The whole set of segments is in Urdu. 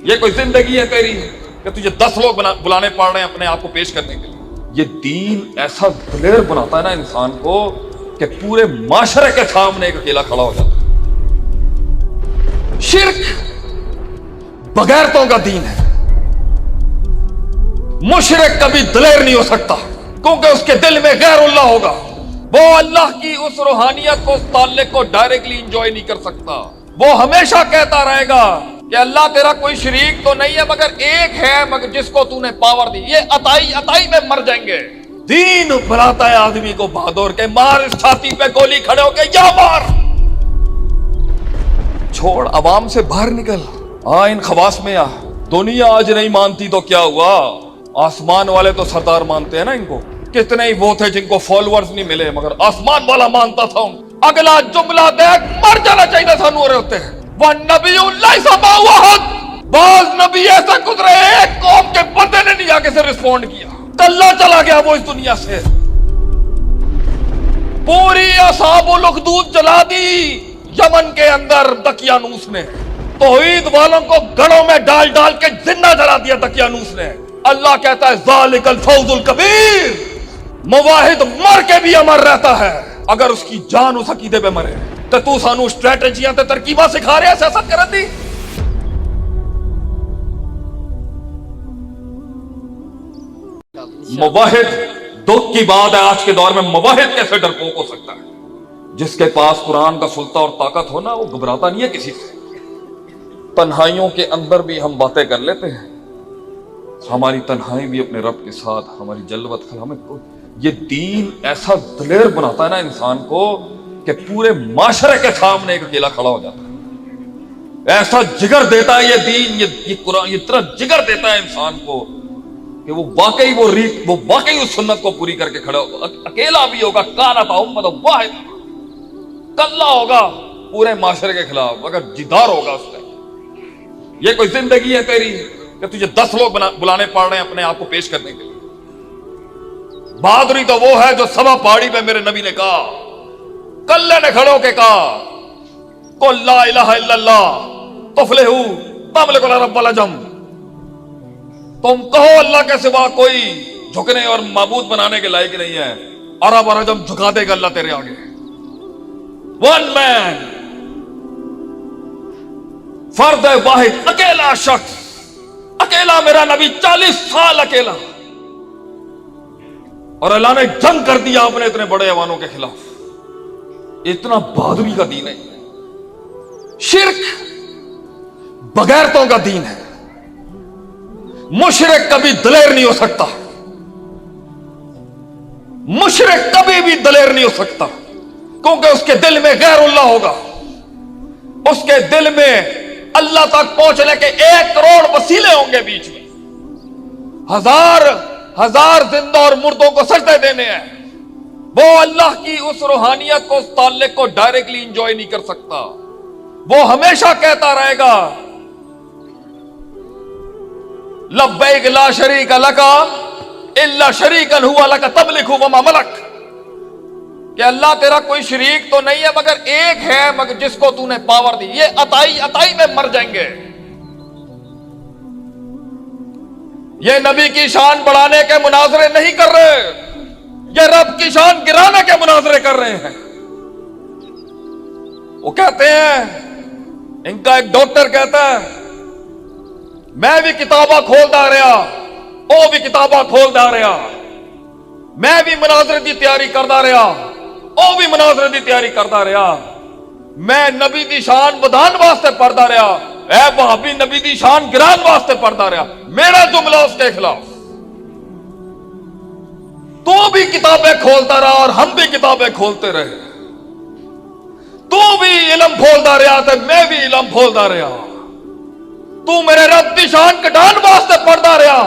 یہ کوئی زندگی ہے تیری کہ تجھے 10 لوگ بلانے پڑ رہے ہیں اپنے آپ کو پیش کرنے کے لیے؟ یہ دین ایسا دلیر بناتا ہے نا انسان کو کہ پورے معاشرے کے سامنے ایک اکیلا کھڑا ہو جاتا ہے۔ شرک بغیرتوں کا دین ہے۔ مشرک کبھی دلیر نہیں ہو سکتا کیونکہ اس کے دل میں غیر اللہ ہوگا، وہ اللہ کی اس روحانیت کو، اس تعلق کو ڈائریکٹلی انجوائے نہیں کر سکتا۔ وہ ہمیشہ کہتا رہے گا کہ اللہ تیرا کوئی شریک تو نہیں ہے مگر ایک ہے مگر جس کو تو نے پاور دی، یہ عطائی میں مر جائیں گے۔ دین بناتا ہے آدمی کو بہادر کے مار اس چھاتی پہ گولی کھڑے ہو کے یا مار، چھوڑ عوام سے باہر نکل، ان خواص میں آ۔ دنیا آج نہیں مانتی تو کیا ہوا، آسمان والے تو سردار مانتے ہیں نا ان کو۔ کتنے ہی وہ تھے جن کو فالوورز نہیں ملے مگر آسمان والا مانتا تھا ان۔ اگلا جملہ دیکھ، مر جانا چاہیے تھا نور ہوتے ہیں۔ وَالنَّبِيُّ لَيْسَ مَعَهُ أَحَدٌ، بعض نبی ایسا گزرے ایک قوم کے بندے نے نہیں آگے سے رسپونڈ کیا، کلہ چلا گیا وہ اس دنیا سے۔ پوری اصحاب الاخدود جلا دی یمن کے اندر دقیانوس نے، توحید والوں کو گڑوں میں ڈال ڈال کے زندہ جلا دیا دقیانوس نے۔ اللہ کہتا ہے ذالک الفوز الکبیر، موحد مر کے بھی امر رہتا ہے اگر اس کی جان اس عقیدے پہ مرے۔ تو سانو اسٹریٹجیاں تے ترکیباں سکھا رہے ہیں سیاست کرن دی۔ موحد، دکھ کی بات ہے آج کے دور میں موحد کیسے ڈرپوک ہو سکتا ہے؟ جس کے پاس قرآن کا سلطہ اور طاقت ہونا وہ گھبراتا نہیں ہے کسی سے۔ تنہائیوں کے اندر بھی ہم باتیں کر لیتے ہیں، ہماری تنہائی بھی اپنے رب کے ساتھ، ہماری جلوت ہمیں یہ دین ایسا دلیر بناتا ہے نا انسان کو کہ پورے معاشرے کے سامنے ایک اکیلا کھڑا ہو جاتا ہے۔ ایسا جگر دیتا ہے یہ دین، یہ قرآن اتنا جگر دیتا ہے انسان کو کہ وہ واقعی اس سنت کو پوری کر کے کھڑا ہوگا، اکیلا بھی ہوگا، کانت امت واحد، کلا ہوگا پورے معاشرے کے خلاف مگر جدار ہوگا اس کا۔ یہ کوئی زندگی ہے تیری کہ تجھے 10 لوگ بلانے پڑ رہے ہیں اپنے آپ کو پیش کرنے کے لیے؟ بہادری تو وہ ہے جو سبا پہاڑی پہ میرے نبی نے کہا، کلے نے کھڑے ہو کے کہا قل لا الہ الا اللہ تفلحوا تملک الرب والعجم، تم کہو اللہ کے سوا کوئی جھکنے اور معبود بنانے کے لائق نہیں ہے، عرب اور عجم جھکا دے گا اللہ تیرے آگے۔ ون مین، فرد واحد، اکیلا شخص، اکیلا میرا نبی 40 سال اکیلا، اور اللہ نے جنگ کر دیا اپنے اتنے بڑے ایوانوں کے خلاف۔ اتنا بہادری کا دین ہے۔ شرک بغیرتوں کا دین ہے۔ مشرک کبھی دلیر نہیں ہو سکتا، مشرک کبھی بھی دلیر نہیں ہو سکتا کیونکہ اس کے دل میں غیر اللہ ہوگا، اس کے دل میں اللہ تک پہنچنے کے 1 کروڑ وسیلے ہوں گے، بیچ میں ہزار زندہ اور مردوں کو سجدے دینے ہیں۔ وہ اللہ کی اس روحانیت کو، اس تعلق کو ڈائریکٹلی انجوائے نہیں کر سکتا۔ وہ ہمیشہ کہتا رہے گا لبیک لا شریک لک الا شریکا ہوا لک تملک وما ملک، کہ اللہ تیرا کوئی شریک تو نہیں ہے مگر ایک ہے مگر جس کو تو نے پاور دی، یہ عطائی میں مر جائیں گے۔ یہ نبی کی شان بڑھانے کے مناظرے نہیں کر رہے، یہ رب کی شان گرانے کے مناظرے کر رہے ہیں۔ وہ کہتے ہیں، ان کا ایک ڈاکٹر کہتا ہے میں بھی کتاباں کھولتا رہا، وہ بھی کتاباں کھولتا رہا، میں بھی مناظرے دی تیاری کرتا رہا، وہ بھی مناظرے دی تیاری کرتا رہا، میں نبی دی شان بدھان واسطے پڑھتا رہا، اے وہابی نبی دی شان گران واسطے پڑھتا رہا، میرا جملہ اس کے خلاف۔ تو بھی کتابیں کھولتا رہا اور ہم بھی کتابیں کھولتے رہے، تو بھی علم کھولتا رہا تو میں بھی علم کھولتا رہا، تو میرے رب دی شان کٹان واسطے پڑھتا رہا،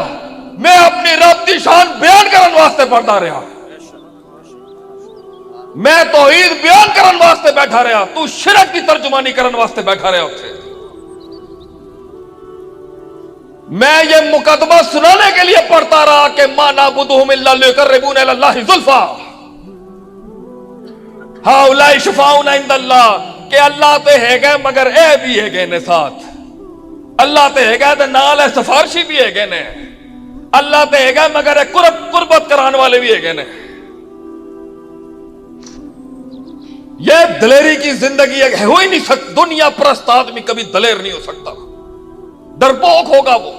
میں اپنی رب دی شان بیان کرن واسطے پڑھتا رہا، میں توحید بیان کرن واسطے بیٹھا رہا، تو شرک کی ترجمانی کرن واسطے بیٹھا رہا اتھے۔ میں یہ مقدمہ سنانے کے لیے پڑھتا رہا کہ ما نعبدہم الا لیقربونا الی اللہ زلفیٰ ہؤلاء شفاعؤنا عند اللہ، کہ اللہ تے ہے گئے مگر اے بھی ہے گئے نے ساتھ۔ اللہ تے ہے گا نال ہے سفارشی بھی ہے گے نے اللہ تے ہے گا مگر قربت کرانے والے بھی ہے گے نے یہ دلیری کی زندگی ہے ہو ہی نہیں سکتا دنیا پرست آدمی کبھی دلیر نہیں ہو سکتا ڈرپوک ہوگا وہ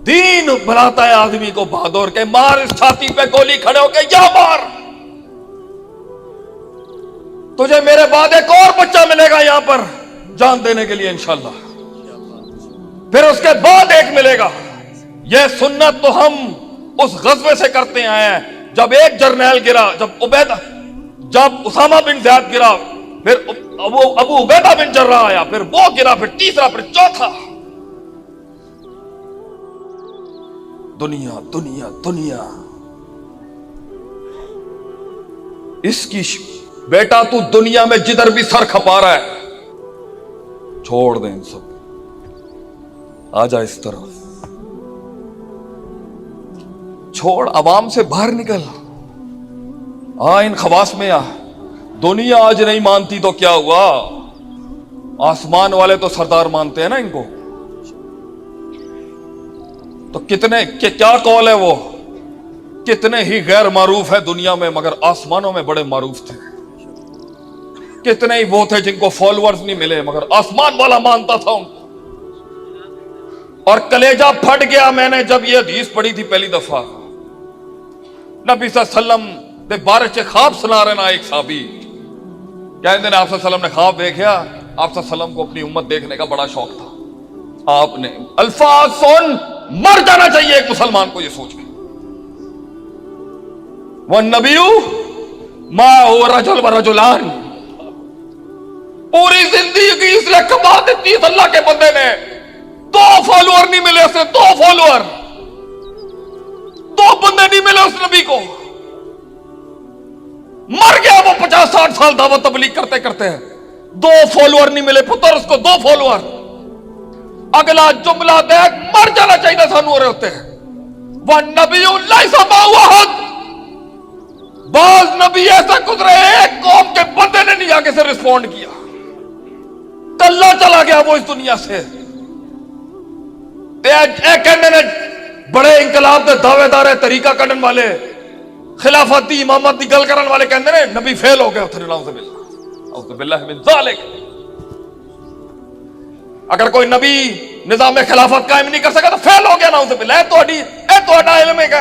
دین بلاتا ہے آدمی کو بہادر کے مار اس چھاتی پہ گولی کھڑے ہو کے یا مار تجھے میرے بعد ایک اور بچہ ملے گا یہاں پر جان دینے کے لیے انشاءاللہ پھر اس کے بعد ایک ملے گا یہ سنت تو ہم اس غزوے سے کرتے آئے ہیں جب ایک جرنیل گرا جب اسامہ بن زیاد گرا پھر ابو عبیدہ بن جرہ آیا پھر وہ گرا پھر تیسرا پھر چوتھا دنیا دنیا دنیا اس کی بیٹا تو دنیا میں جدھر بھی سر کھپا رہا ہے چھوڑ دیں ان سب آ جا اس طرف چھوڑ عوام سے باہر نکل ان خواص میں آ دنیا آج نہیں مانتی تو کیا ہوا آسمان والے تو سردار مانتے ہیں نا ان کو تو کتنے کیا قول ہے وہ کتنے ہی غیر معروف ہے دنیا میں مگر آسمانوں میں بڑے معروف تھے کتنے ہی وہ تھے جن کو فالوورز نہیں ملے مگر آسمان والا مانتا تھا ان کو اور کلیجہ پھٹ گیا میں نے جب یہ حدیث پڑھی تھی پہلی دفعہ نبی صلی اللہ علیہ وسلم دے بارے چے خواب سنا رہے نا ایک صحابی کہتے ہیں آپ صلی اللہ علیہ وسلم نے خواب دیکھا آپ صلی اللہ علیہ وسلم کو اپنی امت دیکھنے کا بڑا شوق تھا آپ نے الفاظ سن مر جانا چاہیے ایک مسلمان کو یہ سوچ کے وَالنَّبِيُّ مَا هُوَ رَجُلٌ وَرَجُلَانِ پوری زندگی اس لیے کما دیتی اس اللہ کے بندے نے 2 فالوور نہیں ملے اسے 2 فالوور 2 بندے نہیں ملے اس نبی کو مر گیا وہ 50-60 سال دعوت تبلیغ کرتے کرتے ہیں 2 فالوور نہیں ملے پتر اس کو 2 فالوور اگلا جملہ دیکھ مر جانا چاہیے سانو ہو رہے ہوتے ہیں وَالنَّبِيُّ لَيْسَ مَعَهُ أَحَدٌ بعض نبی ایسا گزرے ایک قوم کے بندے نے نہیں آگے سے رسپونڈ کیا کلہ چلا گیا وہ اس دنیا سے کہنے نے بڑے انقلاب دے دعوے دار طریقہ کرنے والے خلافت دی امامت دی گل کرن والے کہندے نے نبی فیل ہو گیا اتنے نعوذ باللہ من ذالک اگر کوئی نبی نظام خلافت قائم نہیں کر سکا تو فیل ہو گیا نعوذ باللہ اے تہاڈا علم ہے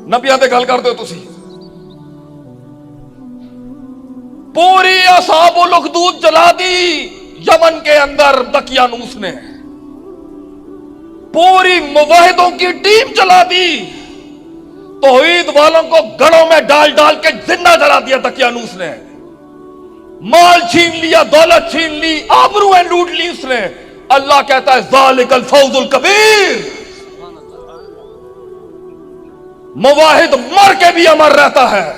نبیاں تے گل کردے ہو تسی پوری اصحاب الاخدود جلا دی یمن کے اندر دقیانوس نے پوری موحدوں کی ٹیم جلا دی توحید والوں کو گڑوں میں ڈال ڈال کے زندہ جلا دیا دقیانوس نے مال چھین لیا دولت چھین لی آبرویں لوٹ لی اس نے اللہ کہتا ہے ذالک الفوز الکبیر مواحد مر کے بھی امر رہتا ہے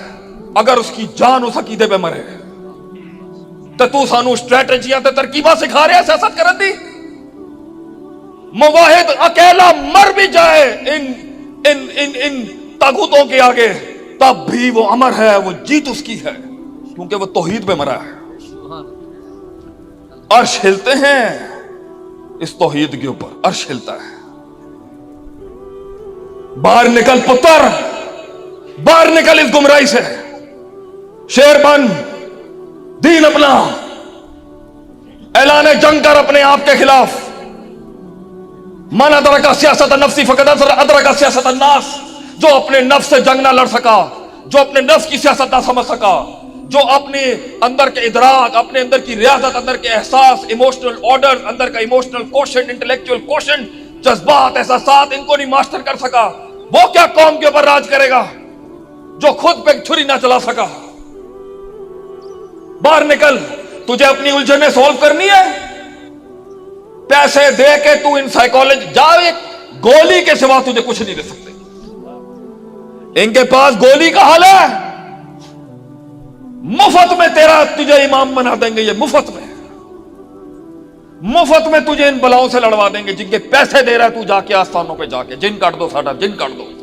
اگر اس کی جان اس عقیدے پہ مرے تو سانو اسٹریٹجیاں تے ترکیباں سکھا رہے ہیں سیاست کرن دی مواحد اکیلا مر بھی جائے ان طاغوتوں کے آگے تب بھی وہ امر ہے وہ جیت اس کی ہے کیونکہ وہ توحید پہ مرا ہے عرش ہلتے ہیں اس توحید کے اوپر عرش ہلتا ہے باہر نکل پتر باہر نکل اس گمراہی سے شیر بن دین اپنا اعلان جنگ کر اپنے آپ کے خلاف من ادرک سیاست النفس فقد ادرک سیاست الناس جو اپنے نفس سے جنگ نہ لڑ سکا جو اپنے نفس کی سیاست نہ سمجھ سکا جو اپنے اندر کے ادراک اپنے اندر کی ریاضت اندر کے احساس ایموشنل آرڈر اندر کا ایموشنل کوشنٹ انٹلیکچوئل کوشنٹ جذبات احساسات ان کو نہیں ماسٹر کر سکا وہ کیا قوم کے اوپر راج کرے گا جو خود پہ چھری نہ چلا سکا باہر نکل تجھے اپنی الجھنیں سولو کرنی ہے پیسے دے کے تو ان سائیکالوجی جا ایک گولی کے سوا تجھے کچھ نہیں دے سکتے ان کے پاس گولی کا حال ہے مفت میں تیرا تجھے امام بنا دیں گے یہ مفت میں تجھے ان بلاؤں سے لڑوا دیں گے جن کے پیسے دے رہا ہے تو جا کے آستانوں پہ جا کے جن کاٹ دو ساڈا جن کاٹ دو